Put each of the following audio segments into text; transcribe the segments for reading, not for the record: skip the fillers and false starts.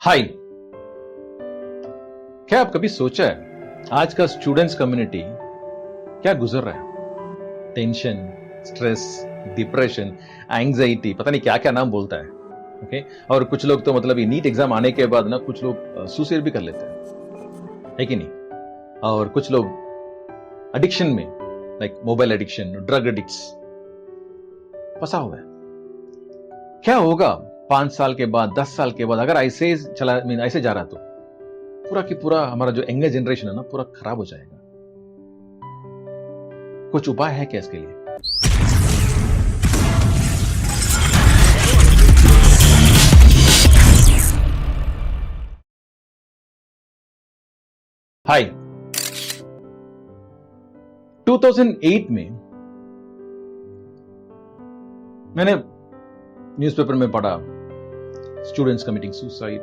हाय, क्या आप कभी सोचा है आज का स्टूडेंट्स कम्युनिटी क्या गुजर रहा है? टेंशन, स्ट्रेस, डिप्रेशन, एंजाइटी, पता नहीं क्या क्या नाम बोलता है। ओके और कुछ लोग तो मतलब ये नीट एग्जाम आने के बाद ना कुछ लोग सुसाइड भी कर लेते हैं, है कि नहीं? और कुछ लोग एडिक्शन में, like mobile addiction, drug addicts फंसा हुआ है। क्या होगा 5 साल के बाद, 10 साल के बाद अगर ऐसे चला ऐसे जा रहा तो पूरा की पूरा हमारा जो यंगर जनरेशन है ना पूरा खराब हो जाएगा। कुछ उपाय है क्या इसके लिए? हाय, 2008 में मैंने न्यूज़पेपर में पढ़ा students committing suicide,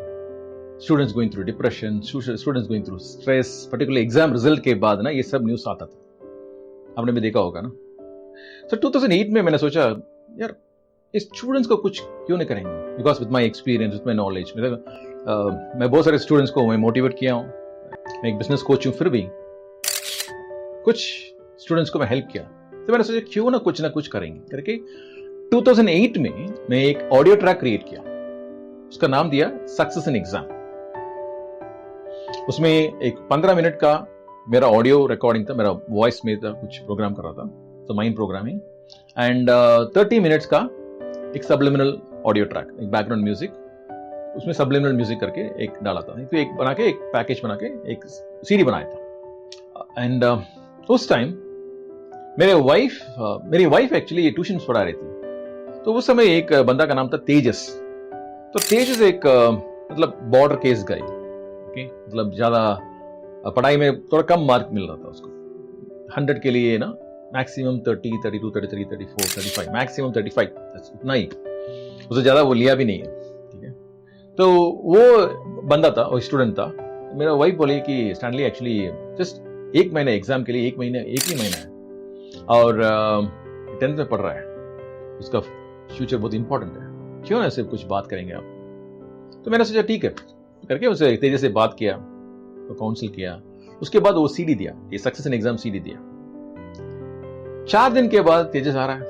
students going through depression, students going through stress, particular exam result के बाद ना ये सब न्यूज़ आता था। आपने भी देखा होगा ना। तो 2008 में मैंने सोचा यार इस स्टूडेंट्स को कुछ क्यों नहीं करेंगे, because with my experience, with my knowledge, मैं बहुत सारे स्टूडेंट्स को मैं मोटिवेट किया हूँ। मैं एक बिजनेस कोच हूँ, फिर भी कुछ स्टूडेंट्स को मैं हेल्प किया। तो मैंने सोचा क्यों ना कुछ करेंगे करके 2008 में मैं एक ऑडियो ट्रैक क्रिएट किया। उसका नाम दिया सक्सेस इन एग्जाम। उसमें एक 15 मिनट का मेरा ऑडियो रिकॉर्डिंग था, मेरा वॉइस में था, कुछ प्रोग्राम कर रहा था, तो माइंड प्रोग्रामिंग। एंड 30 मिनट्स का एक सबलिमिनल ऑडियो ट्रैक, एक बैकग्राउंड म्यूजिक, उसमें सबलिमिनल म्यूजिक करके एक डाला था। तो एक बना के, एक पैकेज बना के एक सीडी बनाया था। एंड उस टाइम मेरी वाइफ एक्चुअली ट्यूशन पढ़ा रही थी। तो उस समय एक बंदा का नाम था तेजस। तो तेजस एक मतलब बॉर्डर केस गाय, ओके, मतलब ज्यादा पढ़ाई में थोड़ा कम मार्क मिल रहा था उसको। 100 के लिए ना मैक्सिमम 30, 32, 33, 34, 35, मैक्सिमम 35, उतना ही, उससे ज्यादा वो लिया भी नहीं है। ठीक है, तो वो बंदा था, वो स्टूडेंट था। मेरा वाइफ बोली कि स्टैनली एक्चुअली जस्ट एक महीना एग्जाम के लिए, एक ही महीना है और 10th में पढ़ रहा है, उसका फ्यूचर बहुत इंपॉर्टेंट है, क्यों ना ऐसे कुछ बात करेंगे आप। तो मैंने सोचा ठीक है करके उसे तेजस से बात किया, तो काउंसिल किया। उसके बाद वो सीडी दिया, ये सक्सेस इन एग्जाम सीडी दिया। 4 दिन के बाद तेजस आ रहा है,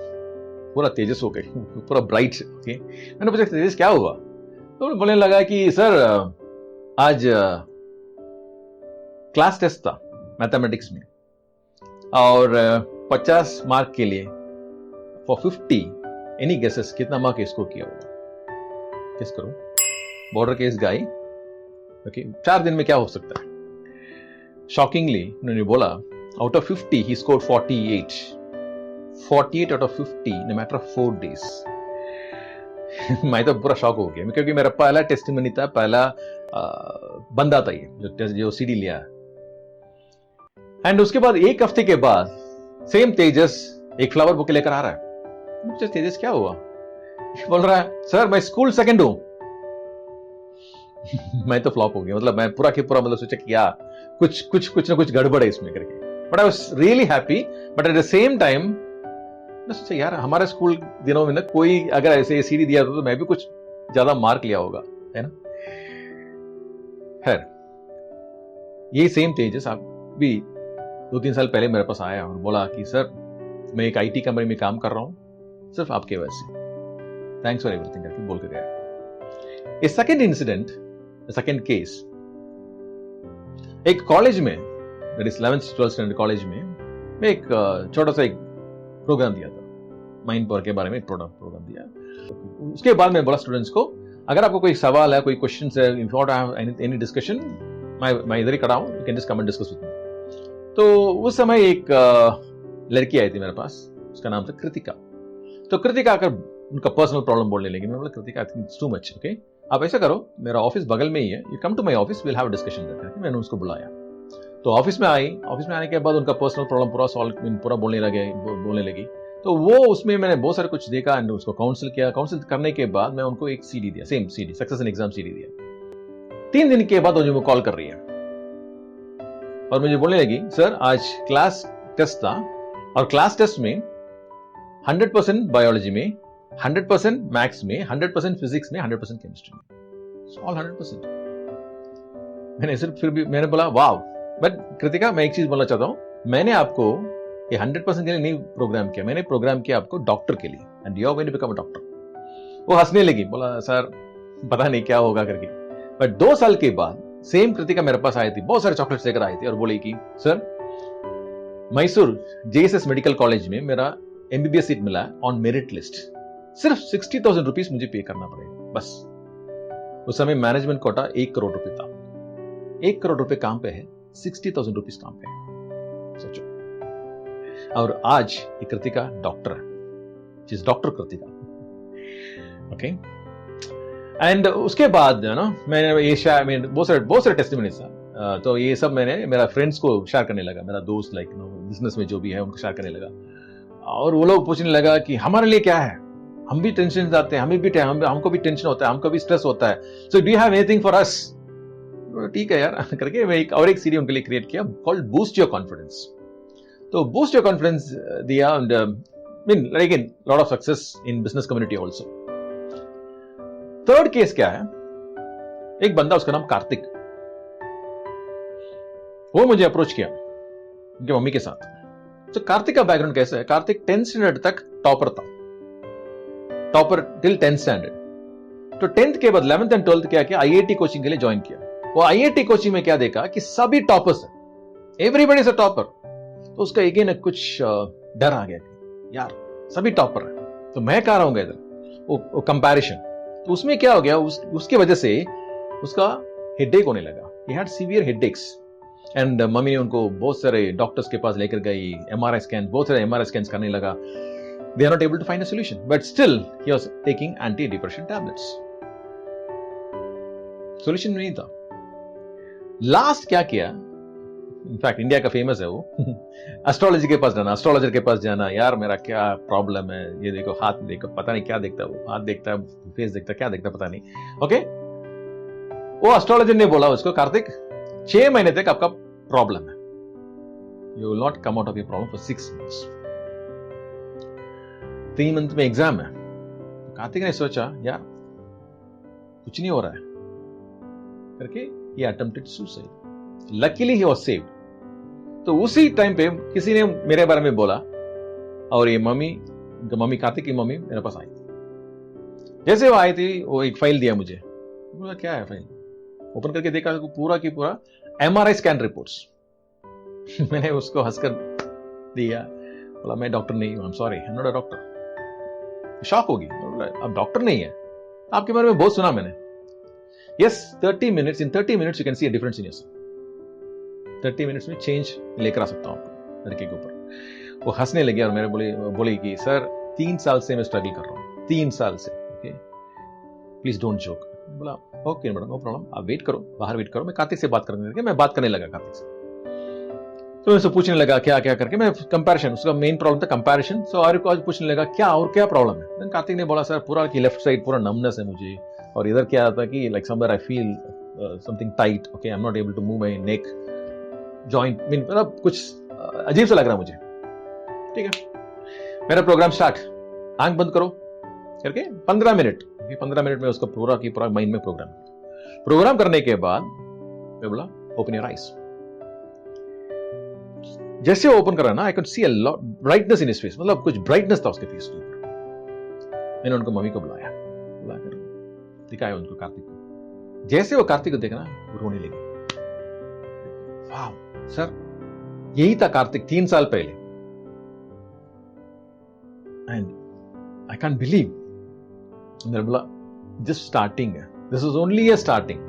पूरा तेजस हो गए, पूरा ब्राइट। ओके, मैंने पूछा तेजस क्या हुआ? तो बोलने लगा कि सर आज क्लास टेस्ट था मैथमेटिक्स में और 50 मार्क के लिए फॉर 50 एनी गेसेस कितना मार्क स्कोर किया होगा? गेस करो। बॉर्डर केस गाय, ओके, 4 दिन में क्या हो सकता है? शॉकिंगली उन्होंने बोला out of 50 he scored 48 out of 50 in a matter of 4 days. मैं तो पूरा शॉक हो गया, क्योंकि मेरा पहला टेस्टिमनी था, पहला बंदा था ये जो सीडी लिया। एंड उसके बाद एक हफ्ते के बाद सेम तेजस एक फ्लावर बुके लेकर आ रहा है। मुझे तेजस क्या हुआ? बोल रहा है सर मैं स्कूल सेकंड हूं। मैं तो फ्लॉप हो गया, मतलब मैं पूरा के पूरा मतलब सोचा कि यार कुछ ना कुछ गड़बड़ है इसमें करके। But I was really happy, but at the same time मैं सोचा यार हमारे स्कूल दिनों में ना कोई अगर ऐसे सीडी दिया तो मैं भी कुछ ज्यादा मार्क लिया होगा, है ना। खैर, ये सेम तेजस आप भी 2-3 साल पहले मेरे पास आया और बोला कि सर मैं एक आईटी कंपनी में काम कर रहा हूं सिर्फ आपके वजह से, थैंक्स फॉर एवरीथिंग करके बोल के गया। ए सेकंड इंसिडेंट, सेकंड केस, एक कॉलेज में, that is 11th 12th standard college में, मैं एक छोटा सा एक प्रोग्राम दिया था, माइंड पावर के बारे में एक प्रोग्राम दिया। उसके बाद मैं बोला स्टूडेंट्स को अगर आपको कोई सवाल है, कोई क्वेश्चन है, if you have any discussion, मैं इधर ही खड़ा हूं, you can just come and discuss with me. तो उस समय एक लड़की आई थी मेरे पास, उसका नाम था कृतिका। तो कृतिका आकर उनका पर्सनल प्रॉब्लम बोलने लगी। मैं बोला Kritika I think it's too much, okay, आप ऐसा करो, मेरा ऑफिस बगल में ही है, you come to my office, will have a discussion करके मैंने उसको बुलाया। तो ऑफिस में आई, ऑफिस में आने के बाद उनका पर्सनल प्रॉब्लम पूरा बोलने लगी। तो वो उसमें मैंने बहुत सारे कुछ देखा एंड उसको काउंसिल किया। काउंसिल करने के बाद मैं उनको एक सीडी दिया, same CD, success in exam CD दिया। 3 दिन के बाद वो कॉल कर रही है और मुझे बोलने लगी सर आज क्लास टेस्ट था और क्लास टेस्ट में 100% बायोलॉजी में, 100% मैथ्स में, 100% फिजिक्स में, 100% केमिस्ट्री में, ऑल 100%। मैंने सिर्फ फिर भी मैंने बोला वाव। बट कृतिका, मैं एक चीज बोलना चाहता हूं, मैंने आपको ये 100% के लिए नहीं प्रोग्राम किया, मैंने प्रोग्राम किया आपको डॉक्टर के लिए, and you are going to become a doctor. वो हंसने लगी, बोला सर पता नहीं क्या होगा करके। बट 2 साल के बाद सेम कृतिका मेरे पास आई थी, बहुत सारे चॉकलेट्स लेकर आई थी और बोली कि sir Mysore JSS medical college में मेरा एमबीबीएस सीट मिला ऑन मेरिट लिस्ट, सिर्फ 60,000 रुपीज मुझे पे करना पड़ेगा बस। उस समय मैनेजमेंट कोटा 1 करोड़ रुपए था। 1 करोड़ रुपए काम पे है, 60,000 रुपीज काम पे है, सोचो। और आज ये कृतिका डॉक्टर है, डॉक्टर कृतिका। ओके, एंड उसके बाद ना मैंने ये शेयर, बहुत सारे टेस्टिमनीज था, तो ये सब मैंने मेरा फ्रेंड्स को शेयर करने लगा, मेरा दोस्त लाइक बिजनेस में जो भी है उनको शेयर करने लगा। और वो लोग पूछने लगा कि हमारे लिए क्या है, हम भी टेंशन जाते हैं, हमको भी टेंशन होता है, हमको भी स्ट्रेस होता है, so do you have anything for us? ठीक है यार करके मैं एक सीरीज उनके लिए क्रिएट किया कॉल्ड बूस्ट योर कॉन्फिडेंस। तो बूस्ट योर कॉन्फिडेंस दिया, and mean like in lot of success in business community also. Third case क्या है, एक बंदा उसका नाम कार्तिक, वो मुझे अप्रोच किया उनकी मम्मी के साथ। तो कार्तिक का बैकग्राउंड कैसा है, कार्तिक 10th स्टैंडर्ड तक टॉपर था, टॉपर टिल 10th स्टैंडर्ड। तो 10th के बाद 11th एंड 12th क्या किया, आईआईटी कोचिंग के लिए ज्वाइन किया। वो आईआईटी कोचिंग में क्या देखा कि सभी टॉपर्स है, एवरीबॉडी इज अ टॉपर। तो उसका अगेन कुछ डर आ गया, यार सभी टॉपर है तो मैं कहाँ रहूंगा इधर, वो कंपैरिजन। तो उसमें क्या हो गया, उसकी वजह से उसका हेडेक होने लगा, he had severe headaches. And mummy ने उनको बहुत सारे डॉक्टर्स के पास लेकर गई, एमआरआई स्कैन, बहुत सारे एमआरआई स्कैन करने लगा। They are not able to find a solution, but still he was taking anti depression tablets. Solution नहीं था। लास्ट क्या किया, इनफैक्ट इंडिया का फेमस है वो एस्ट्रोलॉजी के पास जाना, एस्ट्रोलॉजर के पास जाना, यार मेरा क्या प्रॉब्लम है, ये देखो हाथ देखो, पता नहीं क्या देखता है वो, हाथ देखता है, फेस देखता है, क्या देखता है पता नहीं। ओके, वो एस्ट्रोलॉजर ने बोला उसको, कार्तिक 6 महीने तक आपका प्रॉब्लम है, you will not come out of your problem for 6 months। 3 month में एग्जाम है। तो कार्तिक ने सोचा यार कुछ नहीं हो रहा है करके ही attempted suicide. Luckily he was saved. तो उसी टाइम पे किसी ने मेरे बारे में बोला, और ये मम्मी कार्तिक की मम्मी मेरे पास आई थी। जैसे वो आई थी, वो एक फाइल दिया मुझे, बोला क्या है फाइल, ओपन करके देखा पूरा की पूरा एमआरआई स्कैन रिपोर्ट्स। मैंने उसको हंसकर दिया, बोला मैं डॉक्टर नहीं हूं, I am sorry, I am not a doctor. Shock होगी, अब डॉक्टर नहीं है, आपके बारे में बहुत सुना मैंने। Yes, 30 minutes, in 30 minutes you can see a difference in yourself। 30 minutes में चेंज लेकर आ सकता हूं आपको लड़के के ऊपर। वो हंसने लगे और मेरे बोले कि सर 3 साल से मैं स्ट्रगल कर रहा हूं, 3 साल से, ओके प्लीज डोंट जोक। बोला ओके मैडम, नो प्रॉब्लम, आप वेट करो, बाहर वेट करो, मैं कार्तिक से बात करने लगा। मैं बात करने लगा कार्तिक से, तो मैं उससे पूछने लगा क्या क्या करके, मैं कंपैरिजन, उसका मेन प्रॉब्लम था कंपैरिजन। सो और को आज पूछने लगा क्या और क्या प्रॉब्लम है। देन कार्तिक ने बोला सर पूरा की लेफ्ट साइड पूरा नमनेस है मुझे, और इधर क्या आता कि like somewhere I feel something tight, okay I am not able to move my neck joint, mean मतलब कुछ अजीब सा लग रहा मुझे। ठीक है, मेरा प्रोग्राम स्टार्ट, आंख बंद करो करके 15 मिनट, 15 मिनट में उसका पूरा की पूरा माइंड में प्रोग्राम करने के बाद मैं बोला ओपन योर आईज। जैसे ओपन करा ना, I can see a lot brightness in his face, मतलब कुछ ब्राइटनेस था उसके फेस के ऊपर। मैंने उनको मम्मी को बुलाकर दिखाया उनको कार्तिक को। जैसे वो कार्तिक को देखना, वो रोने लगे। वाह सर, यही था कार्तिक 3 साल पहले। एंड आई कैन बिलीव, मेरे बोला जस्ट स्टार्टिंग है, this is only a starting,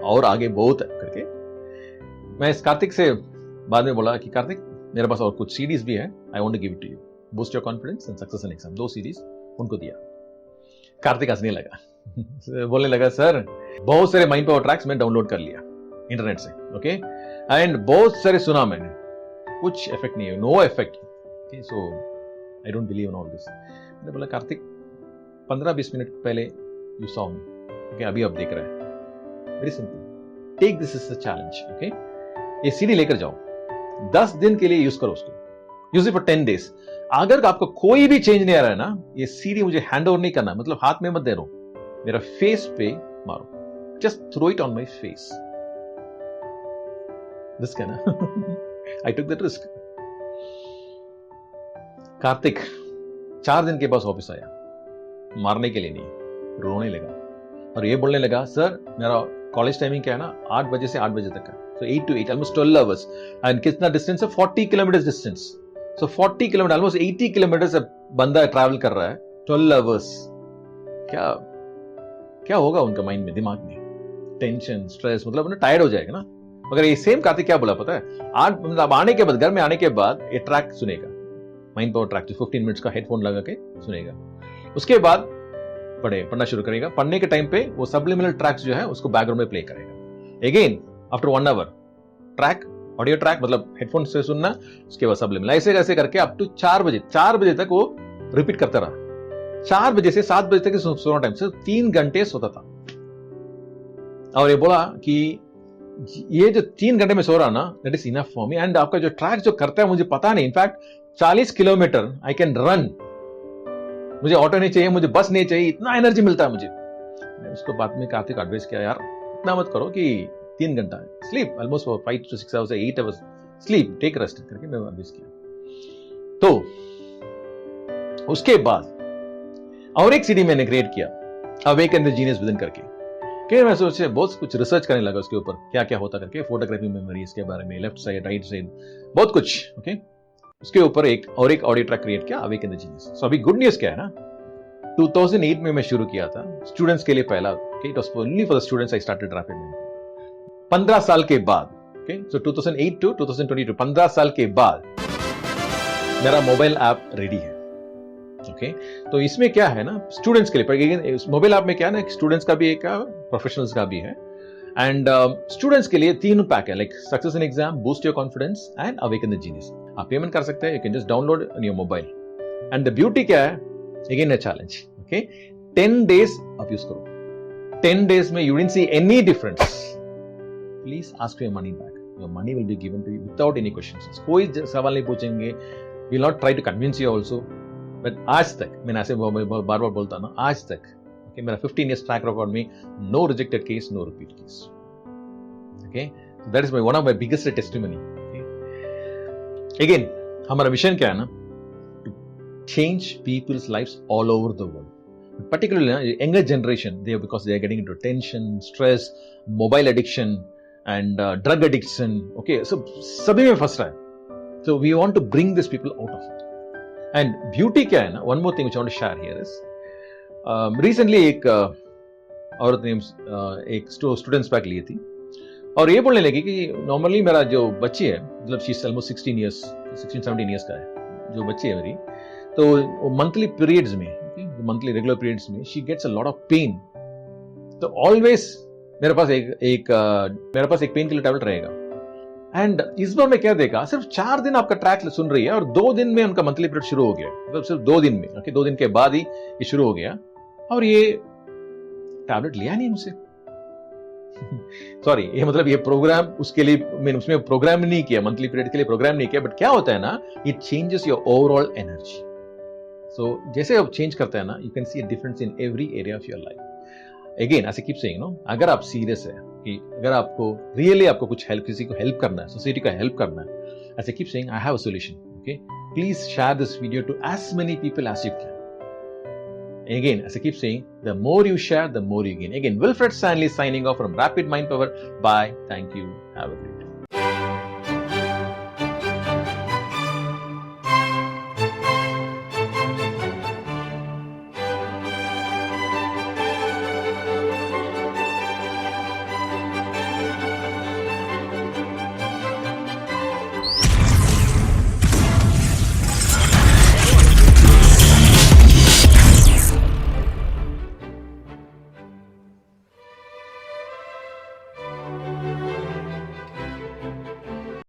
और आगे बहुत है करके। मैं इस कार्तिक से बाद में बोला कि कार्तिक मेरे पास और कुछ सीडीज भी है, I want to give it to you, boost your confidence and success in exam, 2 series उनको दिया। कार्तिक हंसने लगा, बोलने लगा सर बहुत सारे माइंड पावर ट्रैक्स मैं डाउनलोड कर लिया इंटरनेट से, ओके एंड बहुत सारे सुना मैंने, कुछ इफेक्ट नहीं है, no effect, okay so I don't believe in all this. मैंने बोला कार्तिक 15-20 मिनट पहले यू सॉ मी, ओके अभी आप देख रहे हैं, very simple, take this is a challenge, okay ये सीडी लेकर जाओ, 10 दिन के लिए यूज करो उसको, यूज इट फॉर 10 days। अगर आपको कोई भी चेंज नहीं आ रहा है ना, ये सीडी मुझे हैंड ओवर नहीं करना, मतलब हाथ में मत दे रहा हूं, मेरा फेस पे मारो, just throw it on my face, risk है ना. I took that risk. Kartik 4 दिन के बाद ऑफिस आया, मारने के लिए नहीं, रोने लगा और ये बोलने लगा, सर मेरा कॉलेज टाइमिंग क्या है ना, 8 बजे से 8 बजे तक का, so 8 to 8 almost 12 hours. And कितना डिस्टेंस है, 40 kilometre distance. so 40 kilometre almost 80 kilometre से बंदा ट्रैवल कर रहा है 12 hours. क्या क्या होगा उनका माइंड में, दिमाग में, टेंशन, स्ट्रेस, मतलब टायर्ड हो जाएगा ना. मगर ये सेम कार्तिक क्या बोला पता है, आज मतलब आने के बाद, घर में आने के बाद ये ट्रैक सुनेगा, माइंड पावर ट्रैक, 15 मिनट्स का हेडफोन लगा के सुनेगा. उसके बाद पढ़ना शुरू करेगा. पढ़ने के टाइम पे वो सबलिमिनल ट्रैक्स जो है उसको बैकग्राउंड में प्ले करेगा. Again after 1 hour track, audio track, मतलब हेडफोन से सुनना, उसके बाद सबलिमिनल, ऐसे ऐसे करके अप टू 4 बजे तक वो रिपीट करता रहा. 4 बजे से 7 बजे तक सोना टाइम से 3 घंटे सोता था. और ये बोला कि ये जो 3 घंटे में सो रहा ना, that is enough for me. And आपका जो ट्रैक जो करता है मुझे पता नहीं, in fact 40 kilometre I can run, मुझे ऑटो नहीं चाहिए, मुझे बस नहीं चाहिए, इतना एनर्जी मिलता है मुझे. उसको बाद में कार्तिक एडवाइस किया, यार इतना मत करो कि 3 घंटा sleep, almost 5 to 6 hours 8 hours sleep, take rest करके मैं एडवाइस किया. तो उसके बाद और एक सीडी मैंने क्रिएट किया, अवेकन द जीनियस विदिन करके. कि मैं सोचे बहुत कुछ रिसर्च करने लगा उसके ऊपर, क्या क्या होता करके, फोटोग्राफी मेमोरीज के बारे में, लेफ्ट साइड राइट साइड, बहुत कुछ. ओके, उसके ऊपर एक ऑडियो ट्रैक क्रिएट किया, अवेकन द जीनियस. सो अभी गुड न्यूज क्या है ना, 2008 में मैं शुरू किया था स्टूडेंट्स के लिए पहला. Okay, it was only for the students I started rapid mind. 15 साल के बाद, ओके, सो 2008 to 2022, 15 साल के बाद मेरा मोबाइल ऐप रेडी है. ओके, तो इसमें क्या है ना, स्टूडेंट्स के लिए मोबाइल ऐप में क्या है ना, स्टूडेंट्स का भी एक, प्रोफेशनल्स का भी है. एंड स्टूडेंट्स के लिए 3 पैक है, like success in exam, boost your confidence and awaken the genius. आप पेमेंट कर सकते हैं, you can just download in your mobile. And the beauty क्या है, again a challenge. Okay, 10 days आप यूज करो. 10 days में you didn't see any difference, please ask your money back. Your money will be given to you without any questions. कोई सवाल नहीं पूछेंगे, will not try to convince you also. But आज तक मैंने ऐसे बार बार बोलता ना, आज तक okay, मेरा 15 years ट्रैक रिकॉर्ड में no rejected case, no repeat case. Okay, that is one of my biggest testimony. Again हमारा मिशन क्या है ना, to change people's lives all over the world. Particularly younger generation, because they are getting into tension, stress, mobile addiction and drug addiction. Okay, so sabhi mein फंस रहा है. So we want to bring these people out of it. And beauty क्या है ना, one more thing which I want to share here is, recently एक औरत ने एक स्टूडेंट्स पैक ली थी और ये बोलने लगी कि नॉर्मली मेरा जो बच्ची है, मतलब शी इज ऑलमोस्ट 16-17 years का है जो बच्ची है मेरी, तो मंथली पीरियड्स में, मंथली रेगुलर पीरियड्स में she gets a lot of pain. तो ऑलवेज मेरे पास एक पेन किलर टैबलेट रहेगा. एंड इस बार मैं क्या देखा, सिर्फ 4 दिन आपका ट्रैक सुन रही है और 2 दिन में उनका मंथली पीरियड शुरू हो गया. मतलब सिर्फ 2 दिन में, ओके, 2 दिन के बाद ही ये शुरू हो गया और ये टैबलेट लिया नहीं मुझसे. सॉरी, ये मतलब ये प्रोग्राम उसके लिए, मैंने उसमें प्रोग्राम नहीं किया, मंथली पीरियड के लिए प्रोग्राम नहीं किया. बट क्या होता है ना, it changes your overall energy. So जैसे आप चेंज करते हैं ना, you can see a difference in every area of your life. Again ऐसे कीप सेइंग नो, अगर आप सीरियस है कि अगर आपको रियली आपको कुछ हेल्प, किसी को हेल्प करना है, सोसाइटी का हेल्प करना है, ऐसे keep saying I have a solution. Okay, please share this video to as many people as you can. Again, as I keep saying, the more you share, the more you gain. Again, Wilfred Stanley signing off from Rapid Mind Power. Bye. Thank you. Have a great day.